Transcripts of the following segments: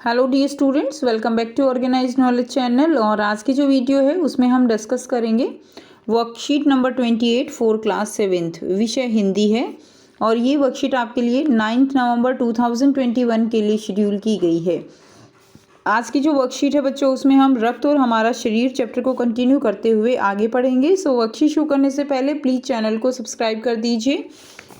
Hello dear students, welcome back to organised knowledge channel. और आज की जो वीडियो है उसमें हम डिस्कस करेंगे worksheet number 28 for class 7th। विषय हिंदी है और ये वर्कशीट आपके लिए 9 नवंबर 2021 के लिए शेड्यूल की गई है। आज की जो वर्कशीट है बच्चों, उसमें हम रक्त और हमारा शरीर चैप्टर को कंटिन्यू करते हुए आगे पढ़ेंगे। सो वर्कशीट शुरू करने से पहले प्लीज़ चैनल को सब्सक्राइब कर दीजिए,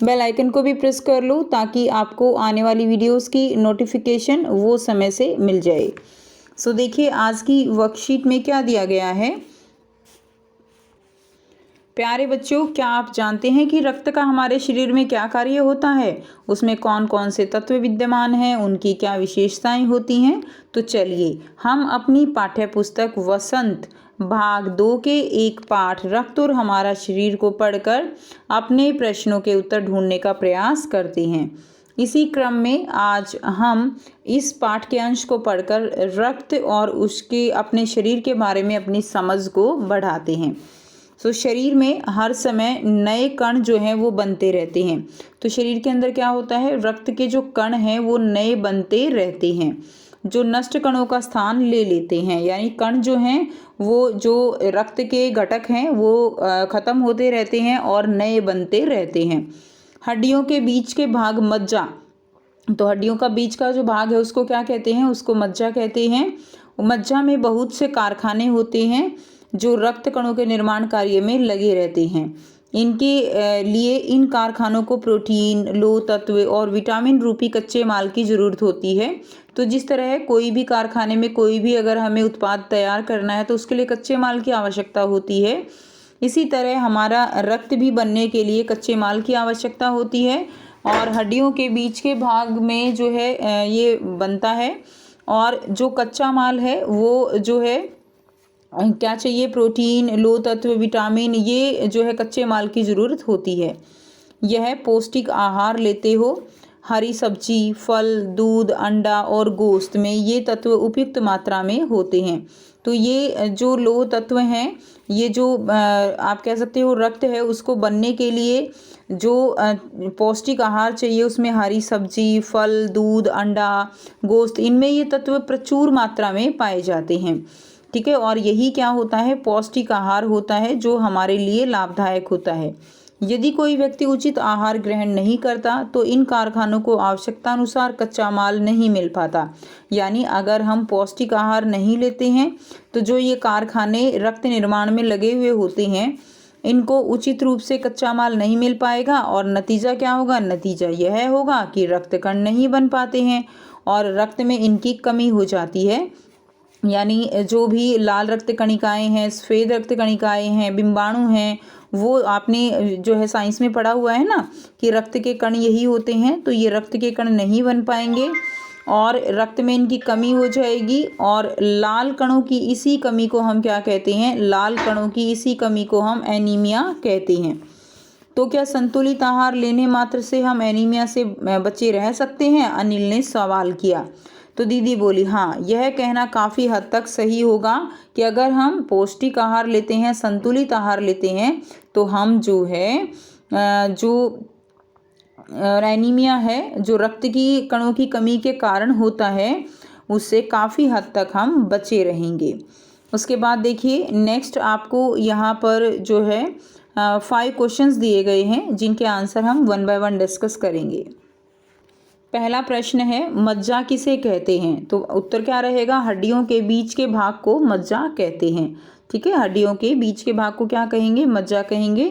बेल आइकन को भी प्रेस कर लो ताकि आपको आने वाली वीडियोस की नोटिफिकेशन वो समय से मिल जाए। सो देखिए आज की वर्कशीट में क्या दिया गया है। प्यारे बच्चों, क्या आप जानते हैं कि रक्त का हमारे शरीर में क्या कार्य होता है, उसमें कौन कौन से तत्व विद्यमान हैं, उनकी क्या विशेषताएं होती हैं। तो चलिए हम अपनी पाठ्य पुस्तक वसंत भाग 2 के एक पाठ रक्त और हमारा शरीर को पढ़कर अपने प्रश्नों के उत्तर ढूंढने का प्रयास करते हैं। इसी क्रम में आज हम इस पाठ के अंश को पढ़कर रक्त और उसके अपने शरीर के बारे में अपनी समझ को बढ़ाते हैं। शरीर में हर समय नए कण जो हैं वो बनते रहते हैं। तो शरीर के अंदर क्या होता है, रक्त के जो कण हैं वो नए बनते रहते हैं, जो नष्ट कणों का स्थान ले लेते हैं। यानी कण जो हैं वो जो रक्त के घटक हैं वो खत्म होते रहते हैं और नए बनते रहते हैं। हड्डियों के बीच के भाग मज्जा, तो हड्डियों का बीच का जो भाग है उसको क्या कहते हैं, उसको मज्जा कहते हैं। मज्जा में बहुत से कारखाने होते हैं जो रक्त कणों के निर्माण कार्य में लगे रहते हैं। इनके लिए इन कारखानों को प्रोटीन, लोह तत्व और विटामिन रूपी कच्चे माल की ज़रूरत होती है। तो जिस तरह कोई भी कारखाने में कोई भी अगर हमें उत्पाद तैयार करना है तो उसके लिए कच्चे माल की आवश्यकता होती है, इसी तरह हमारा रक्त भी बनने के लिए कच्चे माल की आवश्यकता होती है। और हड्डियों के बीच के भाग में जो है ये बनता है। और जो कच्चा माल है वो जो है क्या चाहिए, प्रोटीन, लोह तत्व, विटामिन, ये जो है कच्चे माल की ज़रूरत होती है। यह पौष्टिक आहार लेते हो, हरी सब्जी, फल, दूध, अंडा और गोश्त में ये तत्व उपयुक्त मात्रा में होते हैं। तो ये जो लोह तत्व हैं, ये जो आप कह सकते हो रक्त है, उसको बनने के लिए जो पौष्टिक आहार चाहिए उसमें हरी सब्जी, फल, दूध, अंडा, गोश्त, इनमें ये तत्व प्रचुर मात्रा में पाए जाते हैं। ठीक है, और यही क्या होता है, पौष्टिक आहार होता है जो हमारे लिए लाभदायक होता है। यदि कोई व्यक्ति उचित आहार ग्रहण नहीं करता तो इन कारखानों को आवश्यकता अनुसार कच्चा माल नहीं मिल पाता। यानी अगर हम पौष्टिक आहार नहीं लेते हैं तो जो ये कारखाने रक्त निर्माण में लगे हुए होते हैं, इनको उचित रूप से कच्चा माल नहीं मिल पाएगा और नतीजा क्या होगा, नतीजा यह होगा कि रक्त कण नहीं बन पाते हैं और रक्त में इनकी कमी हो जाती है। यानी जो भी लाल रक्त कणिकाएं हैं, सफ़ेद रक्त कणिकाएं हैं, बिंबाणु हैं, वो आपने जो है साइंस में पढ़ा हुआ है ना कि रक्त के कण यही होते हैं। तो ये रक्त के कण नहीं बन पाएंगे और रक्त में इनकी कमी हो जाएगी। और लाल कणों की इसी कमी को हम क्या कहते हैं, लाल कणों की इसी कमी को हम एनीमिया कहते हैं। तो क्या संतुलित आहार लेने मात्र से हम एनीमिया से बचे रह सकते हैं, अनिल ने सवाल किया। तो दीदी बोली हाँ, यह कहना काफ़ी हद तक सही होगा कि अगर हम पौष्टिक आहार लेते हैं, संतुलित आहार लेते हैं, तो हम जो है जो एनीमिया है, जो रक्त की कणों की कमी के कारण होता है, उससे काफ़ी हद तक हम बचे रहेंगे। उसके बाद देखिए नेक्स्ट आपको यहाँ पर जो है 5 क्वेश्चंस दिए गए हैं जिनके आंसर हम 1 बाय 1 डिस्कस करेंगे। पहला प्रश्न है, मज्जा किसे कहते हैं। तो उत्तर क्या रहेगा, हड्डियों के बीच के भाग को मज्जा कहते हैं। ठीक है, हड्डियों के बीच के भाग को क्या कहेंगे, मज्जा कहेंगे।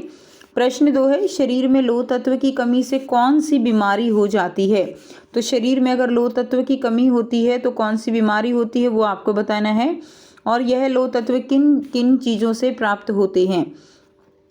प्रश्न 2 है, शरीर में लोह तत्व की कमी से कौन सी बीमारी हो जाती है। तो शरीर में अगर लोह तत्व की कमी होती है तो कौन सी बीमारी होती है वो आपको बताना है। और यह लोह तत्व किन किन चीज़ों से प्राप्त होते हैं।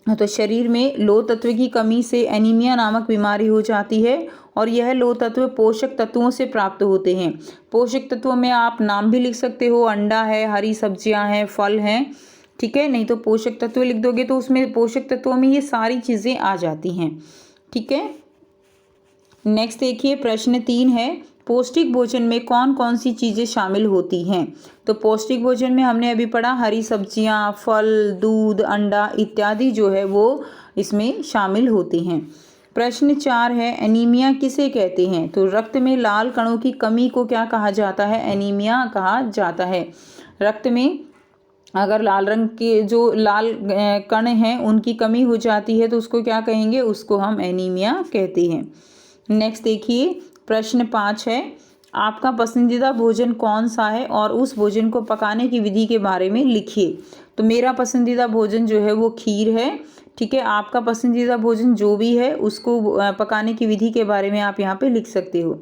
तो शरीर में लोह तत्व की कमी से एनीमिया नामक बीमारी हो जाती है और यह लोह तत्व पोषक तत्वों से प्राप्त होते हैं। पोषक तत्वों में आप नाम भी लिख सकते हो, अंडा है, हरी सब्जियां हैं, फल हैं। ठीक है, नहीं तो पोषक तत्व लिख दोगे तो उसमें पोषक तत्वों में ये सारी चीज़ें आ जाती हैं। ठीक है, नेक्स्ट देखिए प्रश्न 3 है, पौष्टिक भोजन में कौन कौन सी चीज़ें शामिल होती हैं। तो पौष्टिक भोजन में हमने अभी पढ़ा हरी सब्जियां, फल, दूध, अंडा इत्यादि जो है वो इसमें शामिल होती हैं। प्रश्न 4 है, एनीमिया किसे कहते हैं? तो रक्त में लाल कणों की कमी को क्या कहा जाता है? एनीमिया कहा जाता है। रक्त में अगर लाल रंग के जो लाल कण हैं उनकी कमी हो जाती है तो उसको क्या कहेंगे? उसको हम एनीमिया कहते हैं। नेक्स्ट देखिए, प्रश्न 5 है, आपका पसंदीदा भोजन कौन सा है और उस भोजन को पकाने की विधि के बारे में लिखिए। तो मेरा पसंदीदा भोजन जो है वो खीर है। ठीक है, आपका पसंदीदा भोजन जो भी है उसको पकाने की विधि के बारे में आप यहाँ पे लिख सकते हो।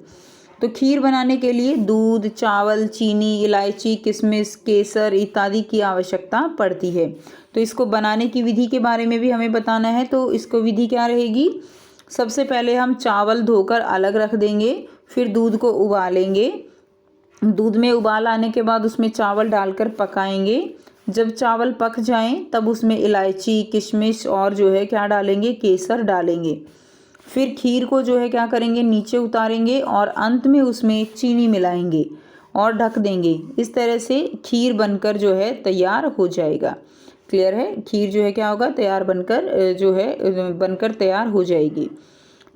तो खीर बनाने के लिए दूध, चावल, चीनी, इलायची, किशमिश, केसर इत्यादि की आवश्यकता पड़ती है। तो इसको बनाने की विधि के बारे में भी हमें बताना है। तो इसको विधि क्या रहेगी? सबसे पहले हम चावल धोकर अलग रख देंगे, फिर दूध को उबालेंगे। दूध में उबाल आने के बाद उसमें चावल डालकर पकाएंगे। जब चावल पक जाएं तब उसमें इलायची, किशमिश और जो है क्या डालेंगे? केसर डालेंगे। फिर खीर को जो है क्या करेंगे? नीचे उतारेंगे और अंत में उसमें चीनी मिलाएंगे और ढक देंगे। इस तरह से खीर बनकर जो है तैयार हो जाएगा। क्लियर है? खीर जो है क्या होगा? तैयार बनकर जो है बनकर तैयार हो जाएगी।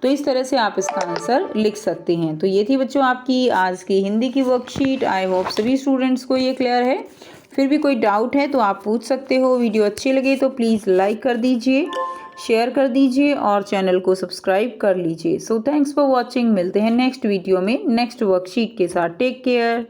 तो इस तरह से आप इसका आंसर लिख सकते हैं। तो ये थी बच्चों आपकी आज की हिंदी की वर्कशीट। आई होप सभी स्टूडेंट्स को ये क्लियर है। फिर भी कोई डाउट है तो आप पूछ सकते हो। वीडियो अच्छी लगे तो प्लीज़ लाइक कर दीजिए, शेयर कर दीजिए और चैनल को सब्सक्राइब कर लीजिए। So thanks for watching. मिलते हैं नेक्स्ट वीडियो में नेक्स्ट वर्कशीट के साथ। Take care.